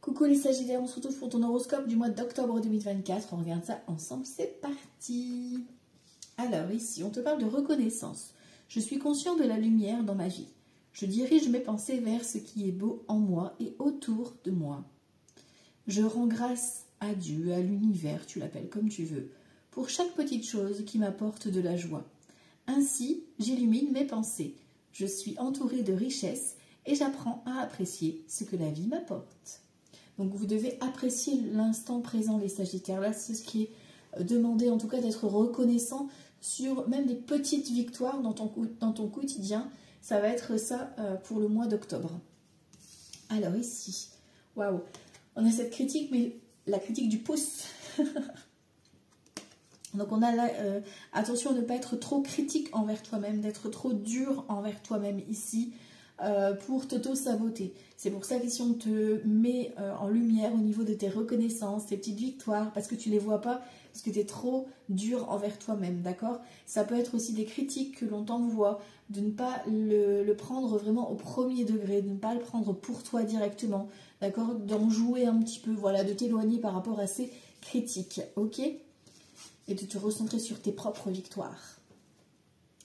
Coucou les Sagittaires, on se retrouve pour ton horoscope du mois d'octobre 2024. On regarde ça ensemble, c'est parti. Alors ici, on te parle de reconnaissance. Je suis conscient de la lumière dans ma vie. Je dirige mes pensées vers ce qui est beau en moi et autour de moi. Je rends grâce à Dieu, à l'univers, tu l'appelles comme tu veux, pour chaque petite chose qui m'apporte de la joie. Ainsi, j'illumine mes pensées. Je suis entourée de richesses et j'apprends à apprécier ce que la vie m'apporte. Donc vous devez apprécier l'instant présent, les Sagittaires. Là, c'est ce qui est demandé, en tout cas, d'être reconnaissant sur même des petites victoires dans ton quotidien. Ça va être ça pour le mois d'octobre. Alors ici, waouh, on a cette critique, mais la critique du pouce. Donc on a là, attention à ne pas être trop critique envers toi-même, d'être trop dur envers toi-même ici. Pour t'auto-saboter. C'est pour ça qu'ici on te met en lumière au niveau de tes reconnaissances, tes petites victoires, parce que tu ne les vois pas, parce que tu es trop dur envers toi-même, d'accord? Ça peut être aussi des critiques que l'on t'envoie, de ne pas le prendre vraiment au premier degré, de ne pas le prendre pour toi directement, d'accord? D'en jouer un petit peu, voilà, de t'éloigner par rapport à ces critiques, ok? Et de te recentrer sur tes propres victoires.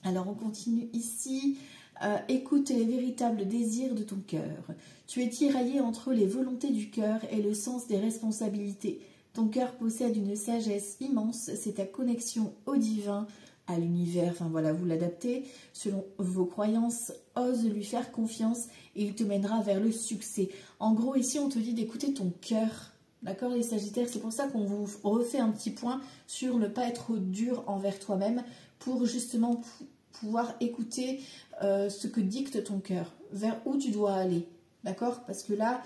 Alors on continue ici. Écoute les véritables désirs de ton cœur. Tu es tiraillé entre les volontés du cœur et le sens des responsabilités. Ton cœur possède une sagesse immense, c'est ta connexion au divin, à l'univers, enfin voilà, vous l'adaptez selon vos croyances, ose lui faire confiance et il te mènera vers le succès. En gros, ici, on te dit d'écouter ton cœur, d'accord les Sagittaires? C'est pour ça qu'on vous refait un petit point sur ne pas être dur envers toi-même pour justement pouvoir écouter ce que dicte ton cœur, vers où tu dois aller, d'accord? Parce que là,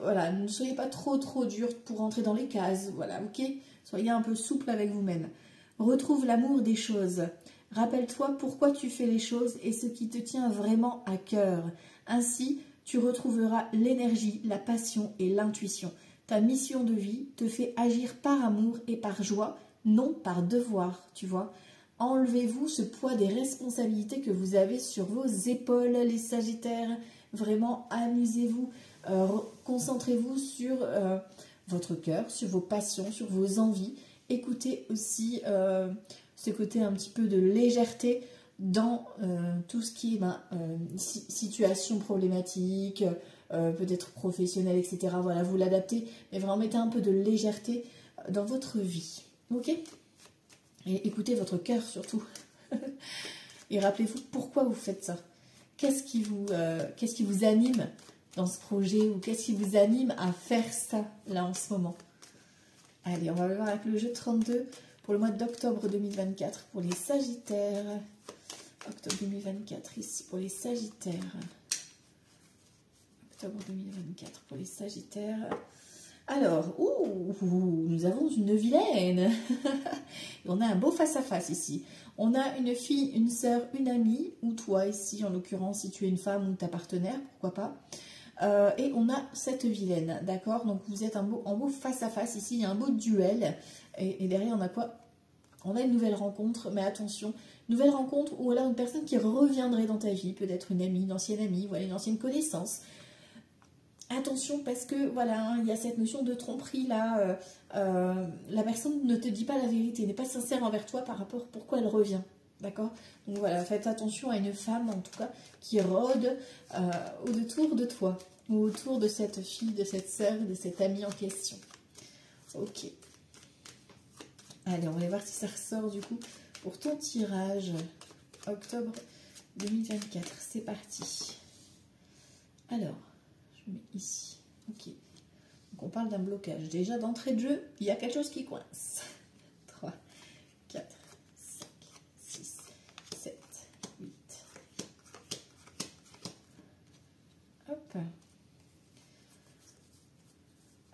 voilà, ne soyez pas trop dur pour rentrer dans les cases, voilà, ok? Soyez un peu souple avec vous-même. Retrouve l'amour des choses. Rappelle-toi pourquoi tu fais les choses et ce qui te tient vraiment à cœur. Ainsi, tu retrouveras l'énergie, la passion et l'intuition. Ta mission de vie te fait agir par amour et par joie, non par devoir, tu vois? Enlevez-vous ce poids des responsabilités que vous avez sur vos épaules, les Sagittaires. Vraiment, amusez-vous, concentrez-vous sur votre cœur, sur vos passions, sur vos envies. Écoutez aussi ce côté un petit peu de légèreté dans tout ce qui est situation problématique, peut-être professionnelle, etc. Voilà, vous l'adaptez, mais vraiment mettez un peu de légèreté dans votre vie. Ok ? Et écoutez votre cœur surtout. Et rappelez-vous pourquoi vous faites ça. Qu'est-ce qui vous anime dans ce projet ou qu'est-ce qui vous anime à faire ça là en ce moment? Allez, on va voir avec le jeu 32 pour le mois d'octobre 2024 pour les Sagittaires. Octobre 2024 ici pour les Sagittaires. Octobre 2024 pour les Sagittaires. Alors, nous avons une vilaine. On a un beau face-à-face ici. On a une fille, une sœur, une amie, ou toi ici, en l'occurrence, si tu es une femme ou ta partenaire, pourquoi pas. Et on a cette vilaine, d'accord? Donc vous êtes en beau face-à-face ici, il y a un beau duel. Et derrière, on a quoi? On a une nouvelle rencontre, mais attention, nouvelle rencontre ou alors une personne qui reviendrait dans ta vie, peut-être une amie, une ancienne amie, voilà, une ancienne connaissance. Attention parce que voilà, il y a cette notion de tromperie là, la personne ne te dit pas la vérité, n'est pas sincère envers toi par rapport à pourquoi elle revient, d'accord? Donc voilà, faites attention à une femme en tout cas qui rôde autour de toi, ou autour de cette fille, de cette sœur, de cette amie en question. Ok. Allez, on va aller voir si ça ressort du coup pour ton tirage octobre 2024. C'est parti. Alors. Je mets ici. Ok. Donc on parle d'un blocage. Déjà d'entrée de jeu, il y a quelque chose qui coince. 3, 4, 5, 6, 7, 8. Hop.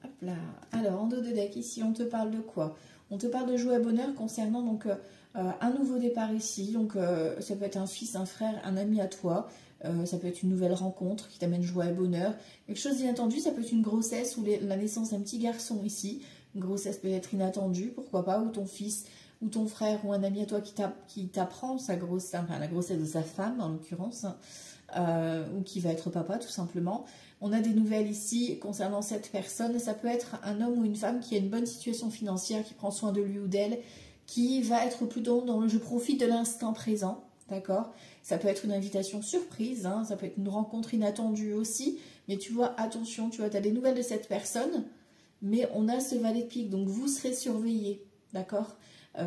Hop là. Alors en dos de deck, ici, on te parle de quoi? On te parle de joie et bonheur concernant donc un nouveau départ ici. Donc ça peut être un fils, un frère, un ami à toi. Ça peut être une nouvelle rencontre qui t'amène joie et bonheur. Quelque chose d'inattendu, ça peut être une grossesse ou la naissance d'un petit garçon ici. Une grossesse peut être inattendue, pourquoi pas, ou ton fils, ou ton frère, ou un ami à toi qui t'apprend sa grossesse, enfin la grossesse de sa femme en l'occurrence, ou qui va être papa tout simplement. On a des nouvelles ici concernant cette personne. Ça peut être un homme ou une femme qui a une bonne situation financière, qui prend soin de lui ou d'elle, qui va être plutôt dans le « je profite de l'instant présent ». D'accord? Ça peut être une invitation surprise, hein, ça peut être une rencontre inattendue aussi. Mais tu vois, attention, tu vois, tu as des nouvelles de cette personne, mais on a ce valet de pique, donc vous serez surveillé, d'accord?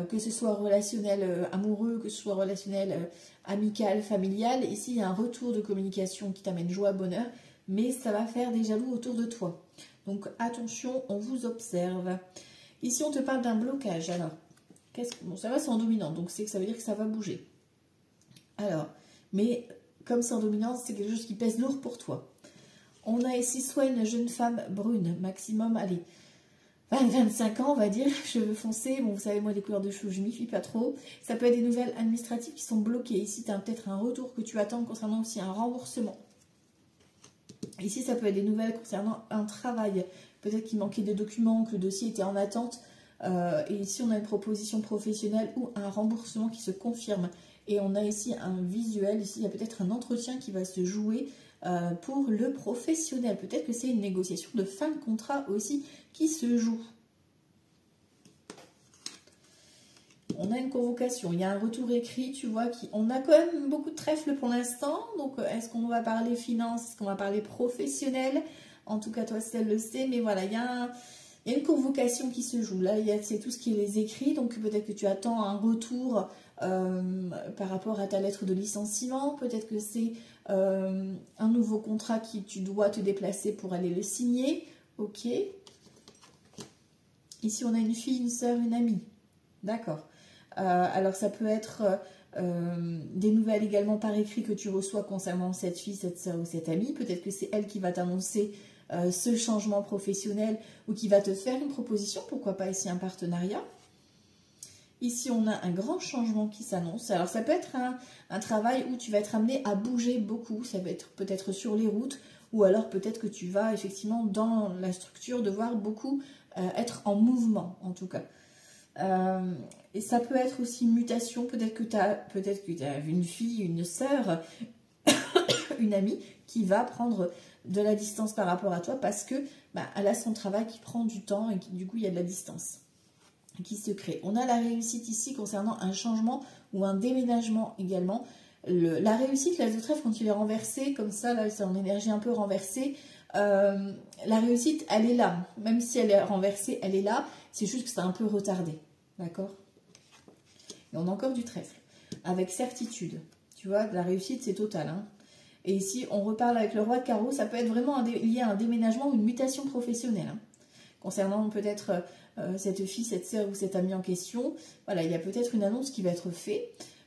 Que ce soit relationnel amoureux, que ce soit relationnel amical, familial. Ici, il y a un retour de communication qui t'amène joie, bonheur, mais ça va faire des jaloux autour de toi. Donc attention, on vous observe. Ici, on te parle d'un blocage. Alors, bon, ça va, c'est en dominante, donc c'est que ça veut dire que ça va bouger. Alors, mais comme c'est en dominante, c'est quelque chose qui pèse lourd pour toi. On a ici soit une jeune femme brune, maximum, allez, 20-25 ans, on va dire, cheveux foncés. Bon, vous savez, moi, les couleurs de cheveux, je m'y fie pas trop. Ça peut être des nouvelles administratives qui sont bloquées. Ici, tu as peut-être un retour que tu attends concernant aussi un remboursement. Ici, ça peut être des nouvelles concernant un travail. Peut-être qu'il manquait de documents, que le dossier était en attente. Et ici, on a une proposition professionnelle ou un remboursement qui se confirme. Et on a ici un visuel. Ici, il y a peut-être un entretien qui va se jouer pour le professionnel. Peut-être que c'est une négociation de fin de contrat aussi qui se joue. On a une convocation, il y a un retour écrit, tu vois, on a quand même beaucoup de trèfle pour l'instant. Donc, est-ce qu'on va parler finance, est-ce qu'on va parler professionnel? En tout cas, toi, celle le sait, mais voilà, il y a une convocation qui se joue. Là, c'est tout ce qui est les écrits, donc peut-être que tu attends un retour par rapport à ta lettre de licenciement. Peut-être que c'est un nouveau contrat qui tu dois te déplacer pour aller le signer. Ok. Ici, on a une fille, une sœur, une amie. D'accord. Alors, ça peut être des nouvelles également par écrit que tu reçois concernant cette fille, cette sœur ou cette amie. Peut-être que c'est elle qui va t'annoncer ce changement professionnel ou qui va te faire une proposition. Pourquoi pas ici un partenariat. Ici, on a un grand changement qui s'annonce. Alors, ça peut être un travail où tu vas être amené à bouger beaucoup. Ça va être peut-être sur les routes ou alors peut-être que tu vas effectivement dans la structure devoir beaucoup être en mouvement en tout cas. Et ça peut être aussi une mutation. Peut-être que tu as une fille, une sœur, une amie qui va prendre de la distance par rapport à toi parce que elle a son travail qui prend du temps et du coup, il y a de la distance qui se crée. On a la réussite ici concernant un changement ou un déménagement également. La réussite, l'as de trèfle, quand il est renversé, comme ça, là, c'est en énergie un peu renversée, la réussite, elle est là. Même si elle est renversée, elle est là. C'est juste que c'est un peu retardé. D'accord? Et on a encore du trèfle. Avec certitude. Tu vois, la réussite, c'est total. Hein. Et ici, on reparle avec le roi de carreau. Ça peut être vraiment lié à un déménagement ou une mutation professionnelle. Hein. Concernant peut-être cette fille, cette sœur ou cette amie en question. Voilà, il y a peut-être une annonce qui va être faite.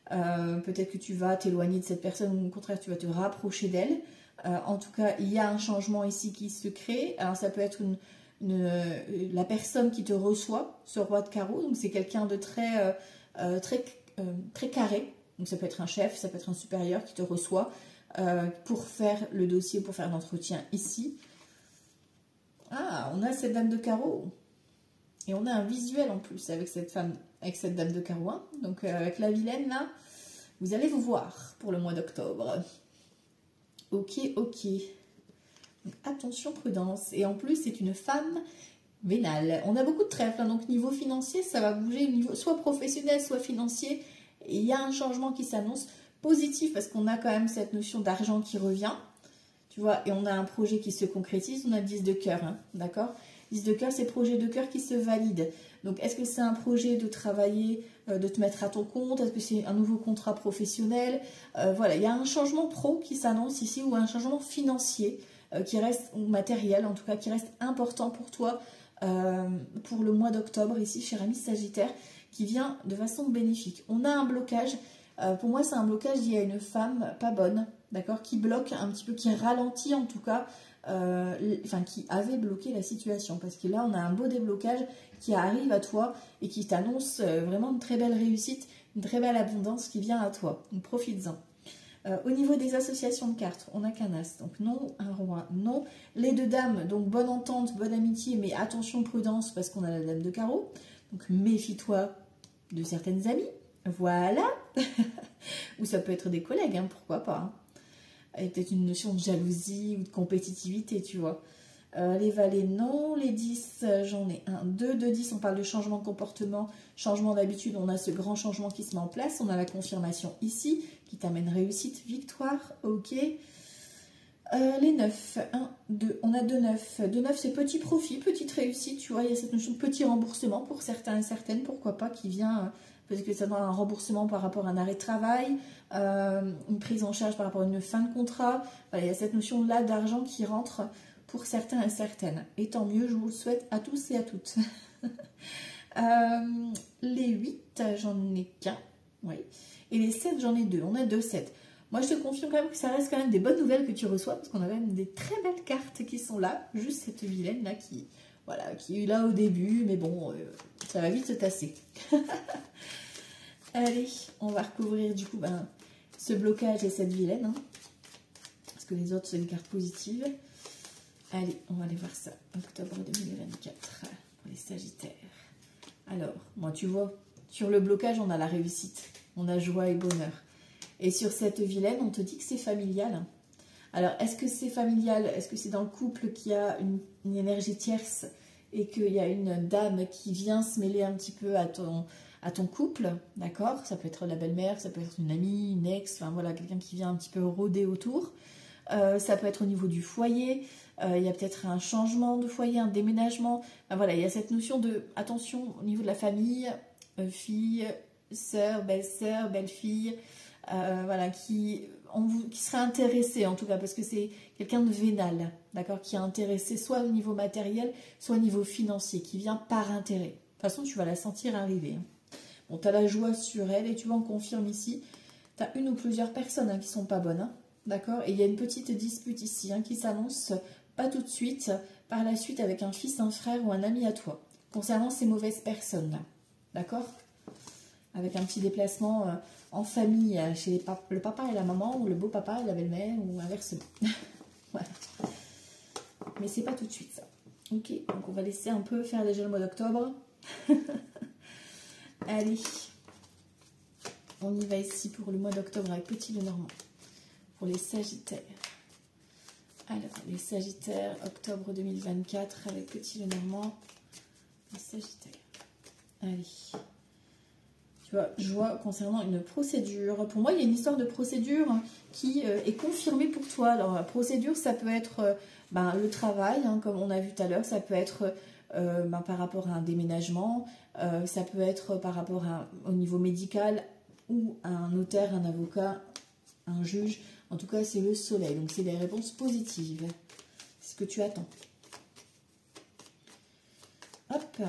Peut-être que tu vas t'éloigner de cette personne ou au contraire, tu vas te rapprocher d'elle. En tout cas, il y a un changement ici qui se crée. Alors, ça peut être la personne qui te reçoit, ce roi de carreau. Donc, c'est quelqu'un de très carré. Donc, ça peut être un chef, ça peut être un supérieur qui te reçoit pour faire le dossier, pour faire l'entretien ici. Ah, on a cette dame de carreau. Et on a un visuel en plus avec cette femme, avec cette dame de carreau. Hein. Donc, avec la vilaine, là, vous allez vous voir pour le mois d'octobre. Ok, ok. Donc, attention, prudence. Et en plus, c'est une femme vénale. On a beaucoup de trèfle, hein, donc niveau financier, ça va bouger, niveau soit professionnel, soit financier. Et il y a un changement qui s'annonce positif parce qu'on a quand même cette notion d'argent qui revient. Tu vois, et on a un projet qui se concrétise, on a le 10 de cœur, hein, d'accord? 10 de cœur, c'est projet de cœur qui se valide. Donc, est-ce que c'est un projet de travailler, de te mettre à ton compte? Est-ce que c'est un nouveau contrat professionnel? Voilà, il y a un changement pro qui s'annonce ici ou un changement financier qui reste, ou matériel en tout cas, qui reste important pour toi pour le mois d'octobre ici, cher ami Sagittaire, qui vient de façon bénéfique. On a un blocage. Pour moi, c'est un blocage lié à une femme pas bonne, d'accord, qui bloque un petit peu, qui ralentit en tout cas, qui avait bloqué la situation. Parce que là, on a un beau déblocage qui arrive à toi et qui t'annonce vraiment une très belle réussite, une très belle abondance qui vient à toi. Donc, profites-en. Au niveau des associations de cartes, on n'a qu'un as, donc non, un roi, non. Les deux dames, donc bonne entente, bonne amitié, mais attention, prudence, parce qu'on a la dame de carreau. Donc, méfie-toi de certaines amies. Voilà. Ou ça peut être des collègues, hein, pourquoi pas. Il y a peut-être une notion de jalousie ou de compétitivité, tu vois. Les valets, non. Les 10, j'en ai 1, 2. 2, 10, on parle de changement de comportement, changement d'habitude. On a ce grand changement qui se met en place. On a la confirmation ici, qui t'amène réussite, victoire. Ok. Les 9, 1, 2, on a 2 9. 2 9, c'est petit profit, petite réussite, tu vois, il y a cette notion de petit remboursement pour certains et certaines, pourquoi pas, qui vient, peut-être que ça donne un remboursement par rapport à un arrêt de travail, une prise en charge par rapport à une fin de contrat, voilà, il y a cette notion-là d'argent qui rentre pour certains et certaines, et tant mieux, je vous le souhaite à tous et à toutes. Les 8, j'en ai qu'un, oui, et les 7, j'en ai 2, on a 2 7. Moi, je te confirme quand même que ça reste quand même des bonnes nouvelles que tu reçois, parce qu'on a quand même des très belles cartes qui sont là. Juste cette vilaine-là qui, voilà, qui est là au début, mais bon, ça va vite se tasser. Allez, on va recouvrir du coup ce blocage et cette vilaine, hein, parce que les autres, c'est des cartes positives. Allez, on va aller voir ça. Octobre 2024 pour les Sagittaires. Alors, moi, tu vois, sur le blocage, on a la réussite, on a joie et bonheur. Et sur cette vilaine, on te dit que c'est familial. Alors, est-ce que c'est familial? Est-ce que c'est dans le couple qui a une énergie tierce et qu'il y a une dame qui vient se mêler un petit peu à ton couple? D'accord? Ça peut être la belle-mère, ça peut être une amie, une ex, enfin voilà, quelqu'un qui vient un petit peu rôder autour. Ça peut être au niveau du foyer. Il y a peut-être un changement de foyer, un déménagement. Enfin, voilà, il y a cette notion de, attention, au niveau de la famille, fille, sœur, belle-fille. Voilà, qui serait intéressé en tout cas, parce que c'est quelqu'un de vénal, d'accord, qui est intéressé soit au niveau matériel, soit au niveau financier, qui vient par intérêt. De toute façon, tu vas la sentir arriver. Hein. Bon, tu as la joie sur elle, et tu vois, on confirme ici, tu as une ou plusieurs personnes qui sont pas bonnes, hein, d'accord, et il y a une petite dispute ici qui s'annonce, pas tout de suite, par la suite avec un fils, un frère ou un ami à toi, concernant ces mauvaises personnes-là, d'accord, avec un petit déplacement en famille, chez le papa et la maman, ou le beau-papa et la belle-mère, ou inversement. Voilà. Mais c'est pas tout de suite, ça. Ok, donc on va laisser un peu faire déjà le mois d'octobre. Allez. On y va ici pour le mois d'octobre avec Petit Lenormand. Pour les Sagittaires. Alors, les Sagittaires, octobre 2024 avec Petit Lenormand. Les Sagittaires. Allez. Je vois concernant une procédure. Pour moi, il y a une histoire de procédure qui est confirmée pour toi. Alors, la procédure, ça peut être le travail, comme on a vu tout à l'heure. Ça peut être par rapport à un déménagement. Ça peut être par rapport au niveau médical ou à un notaire, un avocat, un juge. En tout cas, c'est le soleil. Donc, c'est des réponses positives. C'est ce que tu attends. Hop.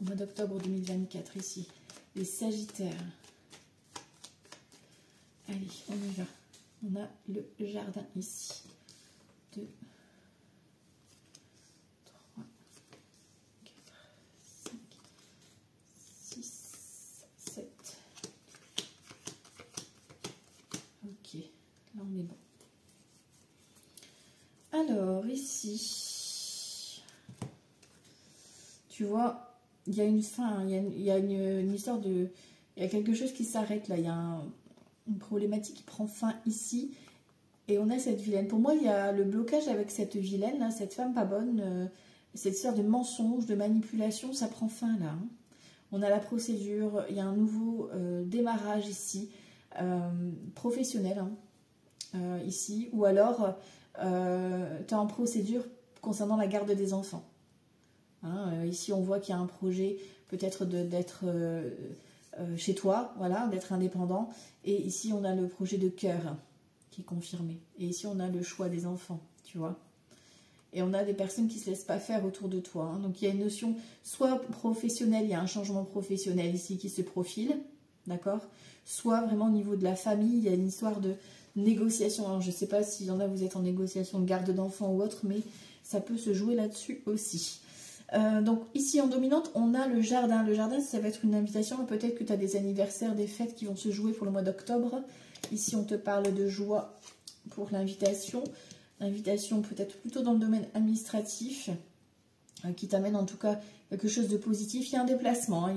Au mois d'octobre 2024, ici, les Sagittaires. Allez, on y va. On a le jardin ici. 2, 3, 4, 5, 6, 7. Ok, là on est bon. Alors, ici, tu vois... Il y a une fin, il y a une histoire de... Il y a quelque chose qui s'arrête là, il y a une problématique qui prend fin ici. Et on a cette vilaine. Pour moi, il y a le blocage avec cette vilaine, là, cette femme pas bonne, cette histoire de mensonge, de manipulation, ça prend fin là. Hein. On a la procédure, il y a un nouveau démarrage ici, professionnel, ici. Ou alors, tu es en procédure concernant la garde des enfants. Ici, on voit qu'il y a un projet peut-être d'être chez toi, voilà, d'être indépendant. Et ici, on a le projet de cœur qui est confirmé. Et ici, on a le choix des enfants, tu vois. Et on a des personnes qui ne se laissent pas faire autour de toi. Hein. Donc, il y a une notion soit professionnelle, il y a un changement professionnel ici qui se profile, d'accord. Soit vraiment au niveau de la famille, il y a une histoire de négociation. Alors, je ne sais pas s'il y en a, vous êtes en négociation de garde d'enfants ou autre, mais ça peut se jouer là-dessus aussi. Donc ici en dominante, on a le jardin. Le jardin, ça va être une invitation. Peut-être que tu as des anniversaires, des fêtes qui vont se jouer pour le mois d'octobre. Ici, on te parle de joie pour l'invitation. L'invitation peut être plutôt dans le domaine administratif. qui t'amène en tout cas quelque chose de positif. Il y a un déplacement,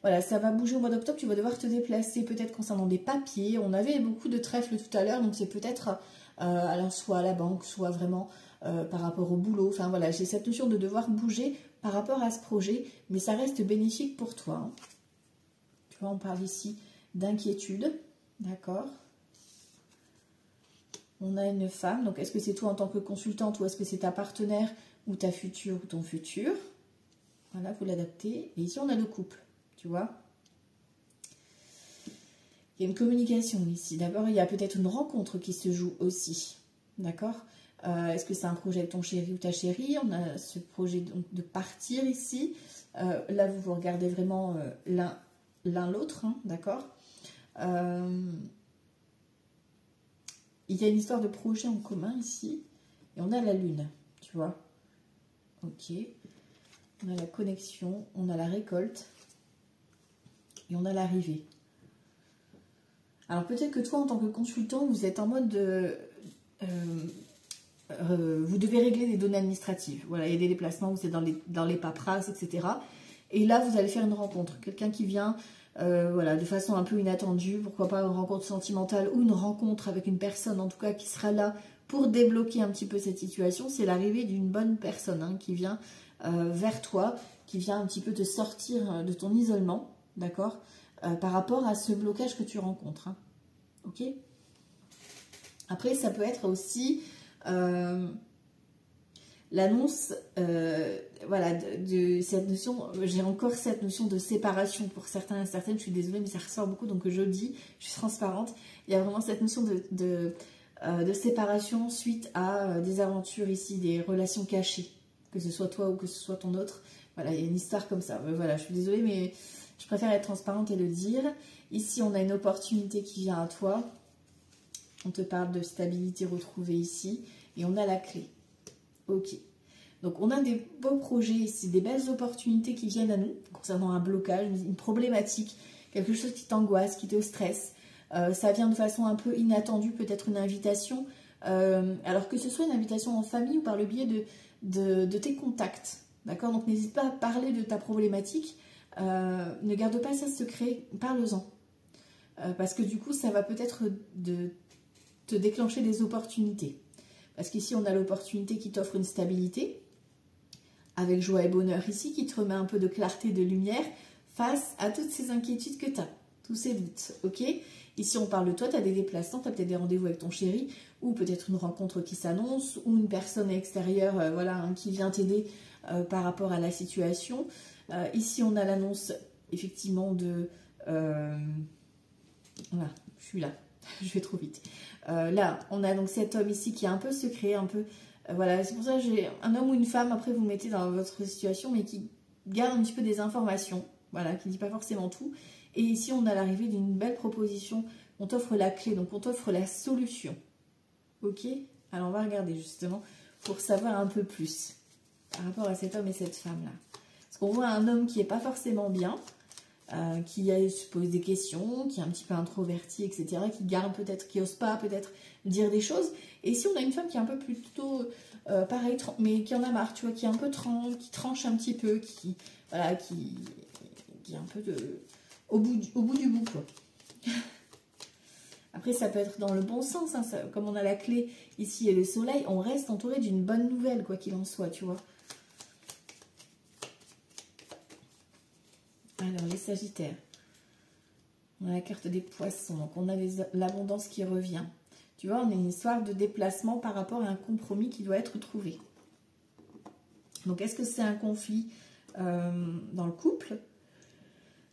voilà, ça va bouger au mois d'octobre, tu vas devoir te déplacer peut-être concernant des papiers. On avait beaucoup de trèfle tout à l'heure, donc c'est peut-être alors soit à la banque, soit vraiment par rapport au boulot. Enfin voilà, j'ai cette notion de devoir bouger par rapport à ce projet, mais ça reste bénéfique pour toi. Hein. Tu vois, on parle ici d'inquiétude, d'accord? On a une femme, donc est-ce que c'est toi en tant que consultante ou est-ce que c'est ta partenaire ou ta future ou ton futur? Voilà, vous l'adaptez. Et ici, on a le couple, tu vois. Il y a une communication ici. D'abord, il y a peut-être une rencontre qui se joue aussi, d'accord? Est-ce que c'est un projet avec ton chéri ou ta chérie? On a ce projet donc, de partir ici. Là, vous vous regardez vraiment l'un l'autre, hein, d'accord? Il y a une histoire de projet en commun ici. Et on a la lune, tu vois. Ok. On a la connexion, on a la récolte. Et on a l'arrivée. Alors peut-être que toi, en tant que consultant, vous êtes en mode de... vous devez régler des données administratives. Voilà, il y a des déplacements, vous êtes dans les paperasses, etc. Et là, vous allez faire une rencontre. Quelqu'un qui vient voilà, de façon un peu inattendue. Pourquoi pas une rencontre sentimentale ou une rencontre avec une personne, en tout cas, qui sera là pour débloquer un petit peu cette situation. C'est l'arrivée d'une bonne personne hein, qui vient vers toi, qui vient un petit peu te sortir de ton isolement, d'accord, par rapport à ce blocage que tu rencontres. Hein. Ok ? Après, ça peut être aussi l'annonce voilà, de cette notion, j'ai encore cette notion de séparation pour certains et certaines, je suis désolée, mais ça ressort beaucoup, donc je le dis, je suis transparente. Il y a vraiment cette notion de séparation suite à des aventures ici, des relations cachées, que ce soit toi ou que ce soit ton autre. Voilà, il y a une histoire comme ça. Voilà, je suis désolée, mais je préfère être transparente et le dire. Ici, on a une opportunité qui vient à toi. On te parle de stabilité retrouvée ici. Et on a la clé. Ok. Donc, on a des beaux projets ici, des belles opportunités qui viennent à nous concernant un blocage, une problématique, quelque chose qui t'angoisse, qui te stresse. Ça vient de façon un peu inattendue, peut-être une invitation. Alors que ce soit une invitation en famille ou par le biais de tes contacts. D'accord? Donc, n'hésite pas à parler de ta problématique. Ne garde pas ça secret, parle-en. Parce que du coup, ça va peut-être te déclencher des opportunités. Parce qu'ici, on a l'opportunité qui t'offre une stabilité, avec joie et bonheur ici, qui te remet un peu de clarté, de lumière, face à toutes ces inquiétudes que tu as, tous ces doutes, ok? Ici, on parle de toi, tu as des déplacements, tu as peut-être des rendez-vous avec ton chéri, ou peut-être une rencontre qui s'annonce, ou une personne extérieure voilà, hein, qui vient t'aider par rapport à la situation. Ici, on a l'annonce, effectivement, de... voilà, je suis là, je vais trop vite. Là, on a donc cet homme ici qui est un peu secret, un peu... voilà, c'est pour ça que j'ai un homme ou une femme, après vous mettez dans votre situation, mais qui garde un petit peu des informations, voilà, qui ne dit pas forcément tout. Et ici, on a l'arrivée d'une belle proposition, on t'offre la clé, donc on t'offre la solution. Ok? Alors on va regarder justement pour savoir un peu plus par rapport à cet homme et cette femme-là. Parce qu'on voit un homme qui n'est pas forcément bien, qui se pose des questions, qui est un petit peu introverti, etc., qui garde peut-être, qui n'ose pas peut-être dire des choses. Et ici, on a une femme qui est un peu plutôt pareil, mais qui en a marre, tu vois, qui est un peu qui tranche un petit peu, voilà, qui est un peu au bout du bout, quoi. Après, ça peut être dans le bon sens, hein, comme on a la clé ici et le soleil, on reste entouré d'une bonne nouvelle, quoi qu'il en soit, tu vois. Alors, les Sagittaires. On a la carte des poissons, donc on a l'abondance qui revient. Tu vois, on a une histoire de déplacement par rapport à un compromis qui doit être trouvé. Donc, est-ce que c'est un conflit dans le couple?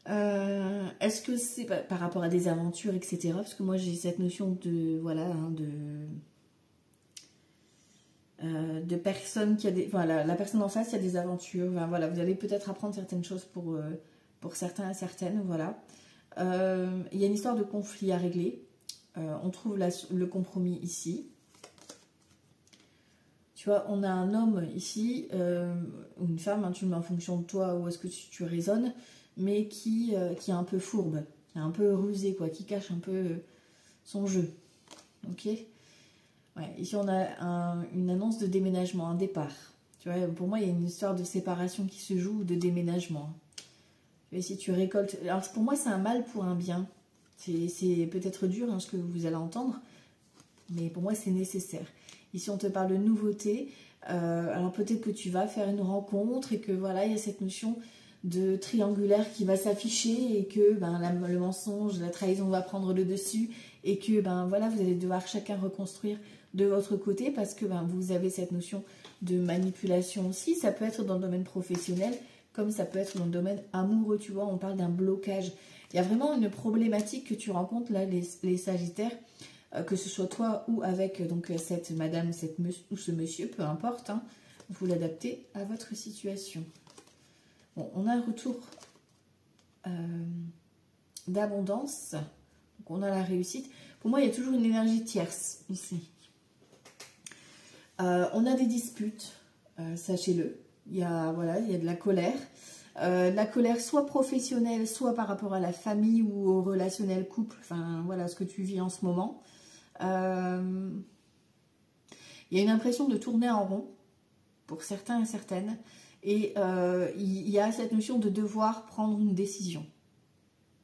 Est-ce que c'est par rapport à des aventures, etc. Parce que moi, j'ai cette notion de, voilà, hein, de personne qui a des... Voilà, la personne en face, il y a des aventures. Enfin, voilà, vous allez peut-être apprendre certaines choses pour certains et certaines, voilà. Il y a une histoire de conflit à régler. On trouve le compromis ici. Tu vois, on a un homme ici, ou une femme, hein, tu le mets en fonction de toi, où est-ce que tu raisonnes, mais qui est un peu fourbe, qui est un peu rusé, quoi, qui cache un peu son jeu. Ok? Ouais, ici, on a une annonce de déménagement, un départ. Tu vois, pour moi, il y a une histoire de séparation qui se joue ou de déménagement. Et si tu récoltes... Alors, pour moi, c'est un mal pour un bien. C'est peut-être dur, hein, ce que vous allez entendre, mais pour moi, c'est nécessaire. Ici, on te parle de nouveauté. Alors, peut-être que tu vas faire une rencontre et que, voilà, il y a cette notion de triangulaire qui va s'afficher et que le mensonge, la trahison va prendre le dessus et que, voilà, vous allez devoir chacun reconstruire de votre côté parce que vous avez cette notion de manipulation aussi. Ça peut être dans le domaine professionnel comme ça peut être dans le domaine amoureux, tu vois, on parle d'un blocage. Il y a vraiment une problématique que tu rencontres là, les Sagittaires, que ce soit toi ou avec donc cette madame ou ce monsieur, peu importe, hein, vous l'adaptez à votre situation. Bon, on a un retour d'abondance, donc on a la réussite. Pour moi, il y a toujours une énergie tierce ici. On a des disputes, sachez-le. Il y a de la colère. La colère soit professionnelle, soit par rapport à la famille ou au relationnel couple. Enfin, voilà ce que tu vis en ce moment. Il y a une impression de tourner en rond pour certains et certaines. Et il y a cette notion de devoir prendre une décision.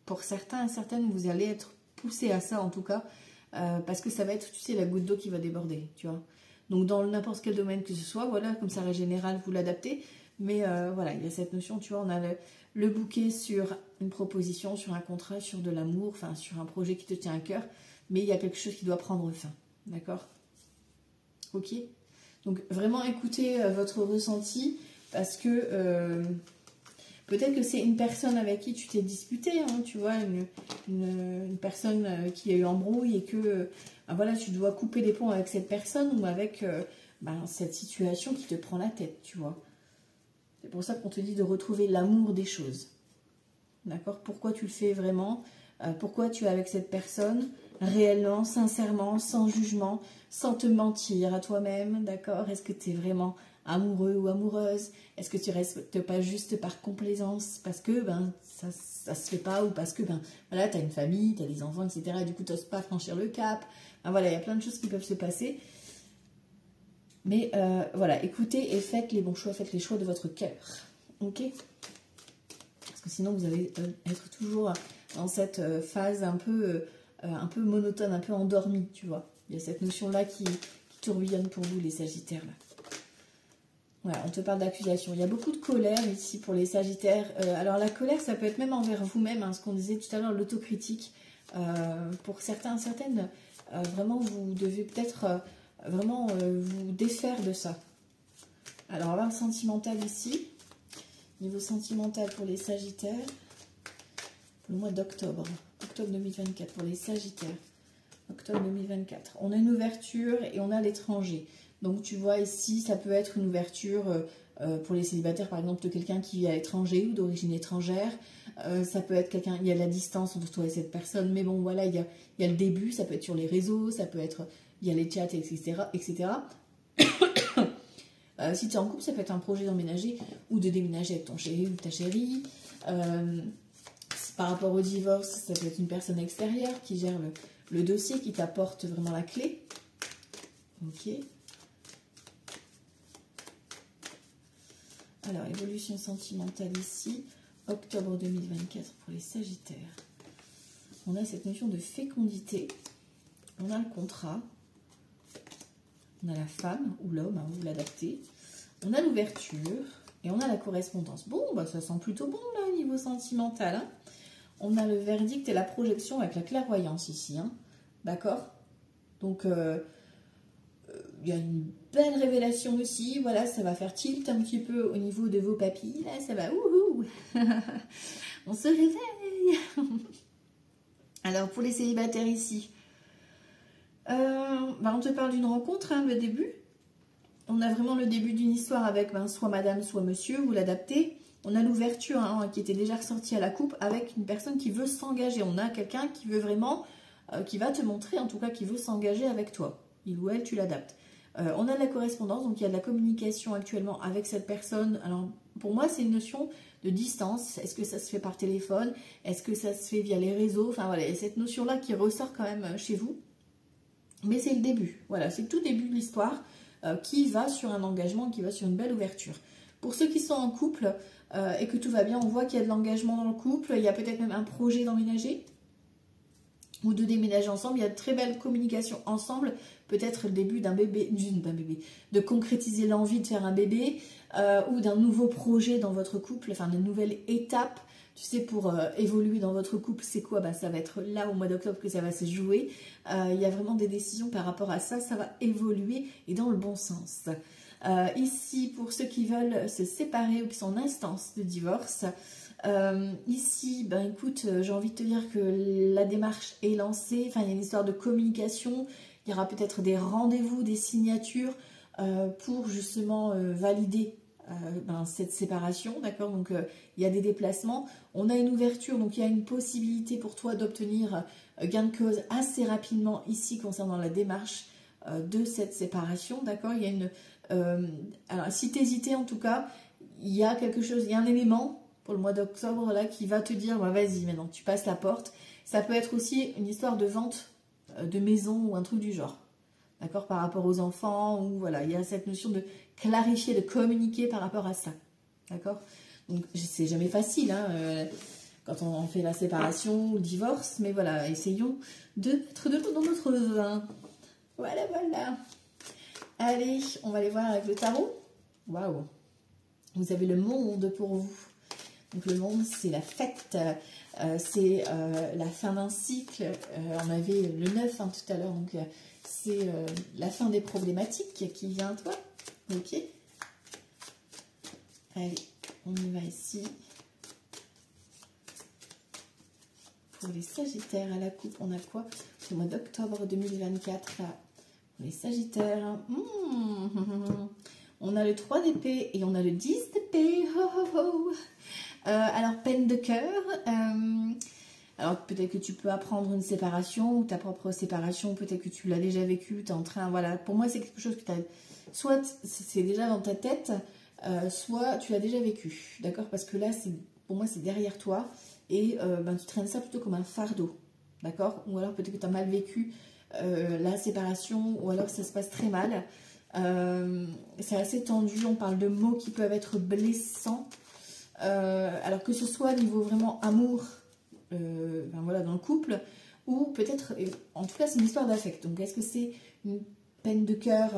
Pour certains et certaines, vous allez être poussés à ça en tout cas. Parce que ça va être, tu sais, la goutte d'eau qui va déborder, tu vois. Donc dans n'importe quel domaine que ce soit, voilà, comme ça, en général, vous l'adaptez. Mais voilà, il y a cette notion, tu vois, on a le bouquet sur une proposition, sur un contrat, sur de l'amour, enfin sur un projet qui te tient à cœur. Mais il y a quelque chose qui doit prendre fin, d'accord? Ok? Donc vraiment écoutez votre ressenti parce que peut-être que c'est une personne avec qui tu t'es disputé, hein, tu vois, une personne qui a eu embrouille et que voilà, tu dois couper les ponts avec cette personne ou avec cette situation qui te prend la tête, tu vois. C'est pour ça qu'on te dit de retrouver l'amour des choses. D'accord? Pourquoi tu le fais vraiment? Pourquoi tu es avec cette personne réellement, sincèrement, sans jugement, sans te mentir à toi-même, d'accord? Est-ce que tu es vraiment amoureux ou amoureuse? Est-ce que tu restes pas juste par complaisance parce que ça se fait pas ou parce que voilà, tu as une famille, tu as des enfants, etc. Et du coup, tu n'oses pas franchir le cap. Voilà, il y a plein de choses qui peuvent se passer. Mais voilà, écoutez et faites les bons choix, faites les choix de votre cœur. Ok? Parce que sinon, vous allez être toujours dans cette phase un peu monotone, un peu endormie, tu vois. Il y a cette notion-là qui tourbillonne pour vous, les Sagittaires. Là. Voilà, on te parle d'accusation. Il y a beaucoup de colère ici pour les Sagittaires. Alors, la colère, ça peut être même envers vous-même, hein, ce qu'on disait tout à l'heure, l'autocritique. Pour certains, certaines, vraiment, vous devez peut-être vraiment vous défaire de ça. Alors, on va voir le sentimental ici. Niveau sentimental pour les Sagittaires, pour le mois d'octobre. Octobre 2024 pour les Sagittaires. Octobre 2024. On a une ouverture et on a l'étranger. Donc, tu vois ici, ça peut être une ouverture pour les célibataires, par exemple, de quelqu'un qui vit à l'étranger ou d'origine étrangère. Ça peut être quelqu'un, il y a la distance entre toi et cette personne. Mais bon, voilà, il y a le début. Ça peut être sur les réseaux, ça peut être, il y a les chats, etc. etc. Si tu es en couple, ça peut être un projet d'emménager ou de déménager avec ton chéri ou ta chérie. Par rapport au divorce, ça peut être une personne extérieure qui gère le dossier, qui t'apporte vraiment la clé. Ok. Alors, évolution sentimentale ici, octobre 2024 pour les Sagittaires. On a cette notion de fécondité. On a le contrat. On a la femme ou l'homme, hein, vous l'adaptez. On a l'ouverture et on a la correspondance. Bon, ça sent plutôt bon là au niveau sentimental. Hein. On a le verdict et la projection avec la clairvoyance ici. Hein. D'accord? Donc, il y a une belle révélation aussi. Voilà, ça va faire tilt un petit peu au niveau de vos papilles. Là, ça va ouhou. On se réveille. Alors, pour les célibataires ici, on te parle d'une rencontre, hein, le début. On a vraiment le début d'une histoire avec soit madame, soit monsieur, vous l'adaptez. On a l'ouverture hein, qui était déjà ressortie à la coupe avec une personne qui veut s'engager. On a quelqu'un qui veut vraiment, qui va te montrer en tout cas, qui veut s'engager avec toi. Il ou elle, tu l'adaptes. On a de la correspondance, donc il y a de la communication actuellement avec cette personne. Alors pour moi, c'est une notion de distance. Est-ce que ça se fait par téléphone? Est-ce que ça se fait via les réseaux? Enfin voilà, il y a cette notion-là qui ressort quand même chez vous. Mais c'est le début. Voilà, c'est le tout début de l'histoire. qui va sur un engagement, qui va sur une belle ouverture. Pour ceux qui sont en couple et que tout va bien, on voit qu'il y a de l'engagement dans le couple, il y a peut-être même un projet d'emménager ou de déménager ensemble, il y a de très belles communications ensemble, peut-être le début d'un bébé, de concrétiser l'envie de faire un bébé ou d'un nouveau projet dans votre couple, enfin d'une nouvelle étape. Tu sais, pour évoluer dans votre couple, c'est quoi? Ben, ça va être là au mois d'octobre que ça va se jouer. Il y a vraiment des décisions par rapport à ça, ça va évoluer et dans le bon sens. Ici, pour ceux qui veulent se séparer ou qui sont en instance de divorce, ici, ben écoute, j'ai envie de te dire que la démarche est lancée. Enfin, il y a une histoire de communication. Il y aura peut-être des rendez-vous, des signatures pour justement valider cette séparation, d'accord? Donc il y a des déplacements, on a une ouverture, donc il y a une possibilité pour toi d'obtenir gain de cause assez rapidement ici concernant la démarche de cette séparation, d'accord? Il y a une alors si tu hésitais, en tout cas, il y a quelque chose, il y a un élément pour le mois d'octobre là qui va te dire bah, vas-y, maintenant tu passes la porte. Ça peut être aussi une histoire de vente de maison ou un truc du genre, d'accord, par rapport aux enfants, ou voilà, il y a cette notion de clarifier, de communiquer par rapport à ça, d'accord? Donc c'est jamais facile hein, quand on fait la séparation ou le divorce, mais voilà, essayons de mettre de l'eau dans notre vin. Voilà, voilà. Allez, on va aller voir avec le tarot. Waouh! Vous avez le monde pour vous. Donc le monde, c'est la fête, c'est la fin d'un cycle. On avait le 9 hein, tout à l'heure, donc c'est la fin des problématiques qui vient à toi. Ok. Allez, on y va ici. Pour les Sagittaires à la coupe, on a quoi? C'est le mois d'octobre 2024. Là. Pour les Sagittaires, on a le 3 d'épée et on a le 10 d'épée. Alors, peine de cœur. Alors, peut-être que tu peux apprendre une séparation ou ta propre séparation. Peut-être que tu l'as déjà vécu. Tu es en train, voilà. Pour moi, c'est quelque chose que tu as... Soit c'est déjà dans ta tête, soit tu l'as déjà vécu. D'accord? Parce que là, pour moi, c'est derrière toi. Et tu traînes ça plutôt comme un fardeau. D'accord? Ou alors peut-être que tu as mal vécu la séparation. Ou alors ça se passe très mal. C'est assez tendu. On parle de mots qui peuvent être blessants. Alors que ce soit au niveau vraiment amour, voilà, dans le couple, ou peut-être, en tout cas c'est une histoire d'affect. Donc est-ce que c'est une peine de cœur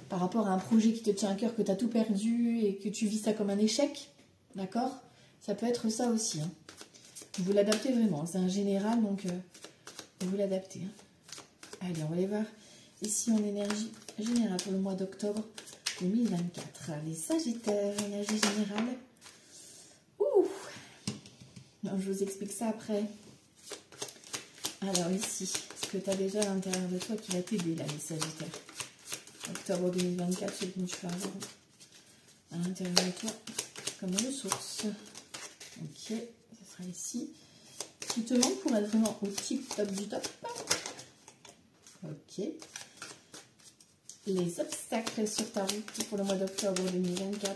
par rapport à un projet qui te tient à cœur, que tu as tout perdu et que tu vis ça comme un échec, d'accord? Ça peut être ça aussi. Hein. Vous l'adaptez vraiment, c'est un général, donc vous l'adaptez. Hein. Allez, on va aller voir ici en énergie générale pour le mois d'octobre 2024. Les Sagittaires, énergie générale. Non, je vous explique ça après. Alors ici, ce que tu as déjà à l'intérieur de toi qui va t'aider là, les Sagittaires. Octobre 2024, ce que tu vas avoir à l'intérieur de toi comme ressource. Ok, ça sera ici. Qui te manque pour être vraiment au top du top. Ok. Les obstacles sur ta route pour le mois d'octobre 2024.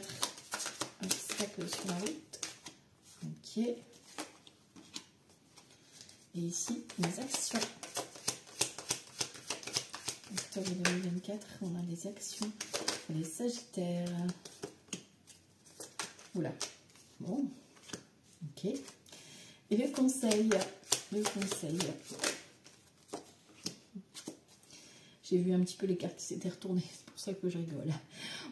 Obstacles sur la route. Ok. Et ici, les actions. Octobre 2024, on a les actions pour les Sagittaires. Oula. Bon. Ok. Et le conseil. Le conseil. J'ai vu un petit peu les cartes qui s'étaient retournées. C'est pour ça que je rigole.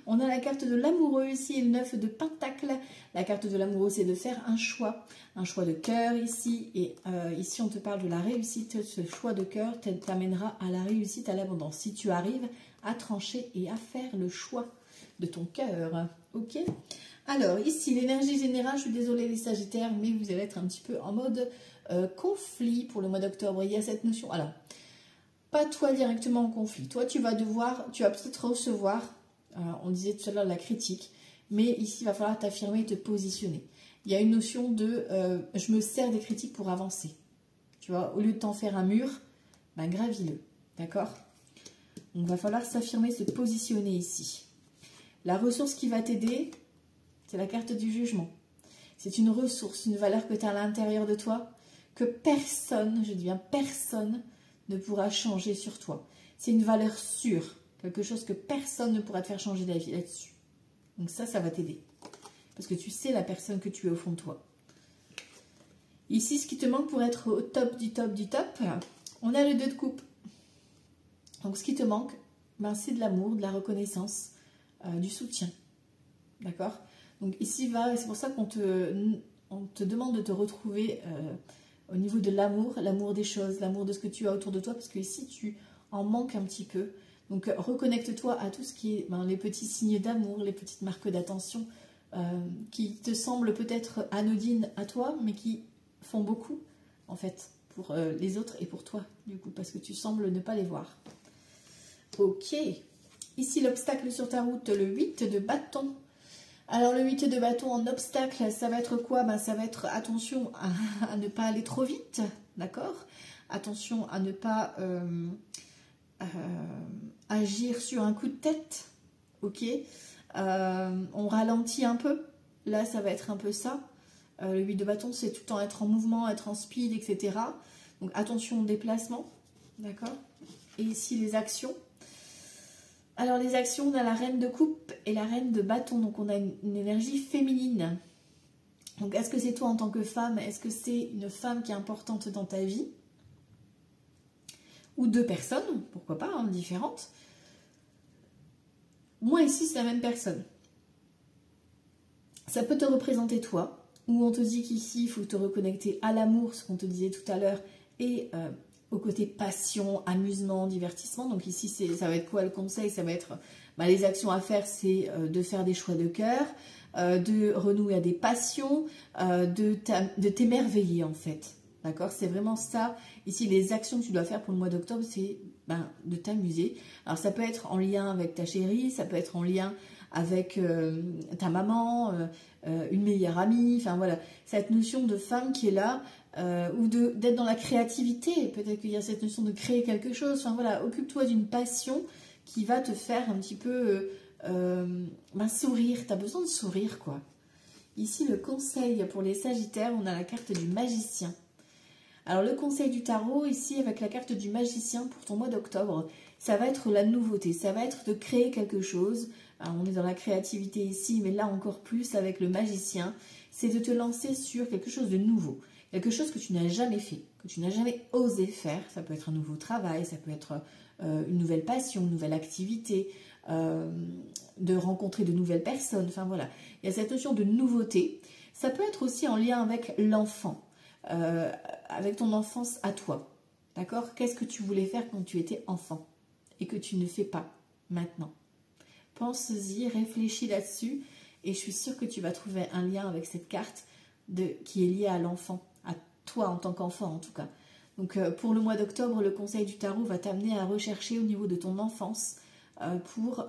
On a la carte de l'amoureux ici et le 9 de Pentacle. La carte de l'amoureux, c'est de faire un choix de cœur ici. Et ici, on te parle de la réussite. Ce choix de cœur t'amènera à la réussite, à l'abondance. Si tu arrives à trancher et à faire le choix de ton cœur. Ok? Alors, ici, l'énergie générale, je suis désolée les Sagittaires, mais vous allez être un petit peu en mode conflit pour le mois d'octobre. Il y a cette notion. Alors, pas toi directement en conflit. Toi, tu vas peut-être recevoir... on disait tout à l'heure la critique, mais ici, il va falloir t'affirmer et te positionner. Il y a une notion de je me sers des critiques pour avancer. Tu vois, au lieu de t'en faire un mur, ben, gravis-le. D'accord? Donc, il va falloir s'affirmer, se positionner ici. La ressource qui va t'aider, c'est la carte du jugement. C'est une ressource, une valeur que tu as à l'intérieur de toi, que personne, je dis bien personne, ne pourra changer sur toi. C'est une valeur sûre. Quelque chose que personne ne pourra te faire changer d'avis là-dessus. Donc ça va t'aider. Parce que tu sais la personne que tu es au fond de toi. Ici, ce qui te manque pour être au top du top du top, on a le 2 de coupe. Donc ce qui te manque, ben, c'est de l'amour, de la reconnaissance, du soutien. D'accord? Donc ici, c'est pour ça qu'on te demande de te retrouver au niveau de l'amour, l'amour des choses, l'amour de ce que tu as autour de toi, parce que ici, tu en manques un petit peu. Donc reconnecte-toi à tout ce qui est les petits signes d'amour, les petites marques d'attention qui te semblent peut-être anodines à toi, mais qui font beaucoup, en fait, pour les autres et pour toi, du coup, parce que tu sembles ne pas les voir. Ok. Ici, l'obstacle sur ta route, le 8 de bâton. Alors, le 8 de bâton en obstacle, ça va être quoi? Ben, ça va être attention à ne pas aller trop vite, d'accord? Attention à ne pas agir sur un coup de tête, ok? On ralentit un peu. Là, ça va être un peu ça. Le 8 de bâton, c'est tout le temps être en mouvement, être en speed, etc. Donc, attention au déplacement, d'accord? Et ici, les actions. Alors, les actions, on a la reine de coupe et la reine de bâton. Donc, on a une énergie féminine. Donc, est-ce que c'est toi en tant que femme? Est-ce que c'est une femme qui est importante dans ta vie? Ou 2 personnes, pourquoi pas, différentes. Moi, ici, c'est la même personne. Ça peut te représenter toi, où on te dit qu'ici, il faut te reconnecter à l'amour, ce qu'on te disait tout à l'heure, et au côté passion, amusement, divertissement. Donc ici, ça va être quoi le conseil? Ça va être les actions à faire, c'est de faire des choix de cœur, de renouer à des passions, de t'émerveiller en fait. D'accord? C'est vraiment ça. Ici, les actions que tu dois faire pour le mois d'octobre, c'est de t'amuser. Alors ça peut être en lien avec ta chérie, ça peut être en lien avec ta maman, une meilleure amie, enfin voilà, cette notion de femme qui est là, ou d'être dans la créativité, peut-être qu'il y a cette notion de créer quelque chose, enfin voilà, occupe-toi d'une passion qui va te faire un petit peu sourire, tu as besoin de sourire quoi. Ici le conseil pour les Sagittaires, on a la carte du magicien. Alors le conseil du tarot, ici avec la carte du magicien pour ton mois d'octobre, ça va être la nouveauté, ça va être de créer quelque chose. Alors, on est dans la créativité ici, mais là encore plus avec le magicien, c'est de te lancer sur quelque chose de nouveau, quelque chose que tu n'as jamais fait, que tu n'as jamais osé faire. Ça peut être un nouveau travail, ça peut être une nouvelle passion, une nouvelle activité, de rencontrer de nouvelles personnes, enfin voilà. Il y a cette notion de nouveauté. Ça peut être aussi en lien avec l'enfant, avec ton enfance à toi, d'accord? Qu'est-ce que tu voulais faire quand tu étais enfant et que tu ne fais pas maintenant? Pense-y, réfléchis là-dessus et je suis sûre que tu vas trouver un lien avec cette carte qui est liée à l'enfant, à toi en tant qu'enfant en tout cas. Donc pour le mois d'octobre, le conseil du tarot va t'amener à rechercher au niveau de ton enfance pour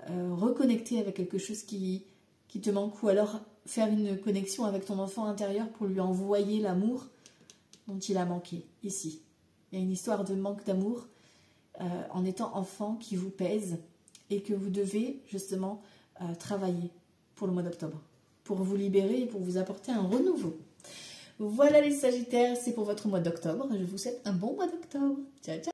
reconnecter avec quelque chose qui te manque ou alors faire une connexion avec ton enfant intérieur pour lui envoyer l'amour dont il a manqué ici. Il y a une histoire de manque d'amour en étant enfant qui vous pèse et que vous devez justement travailler pour le mois d'octobre, pour vous libérer et pour vous apporter un renouveau. Voilà les Sagittaires, c'est pour votre mois d'octobre. Je vous souhaite un bon mois d'octobre. Ciao, ciao!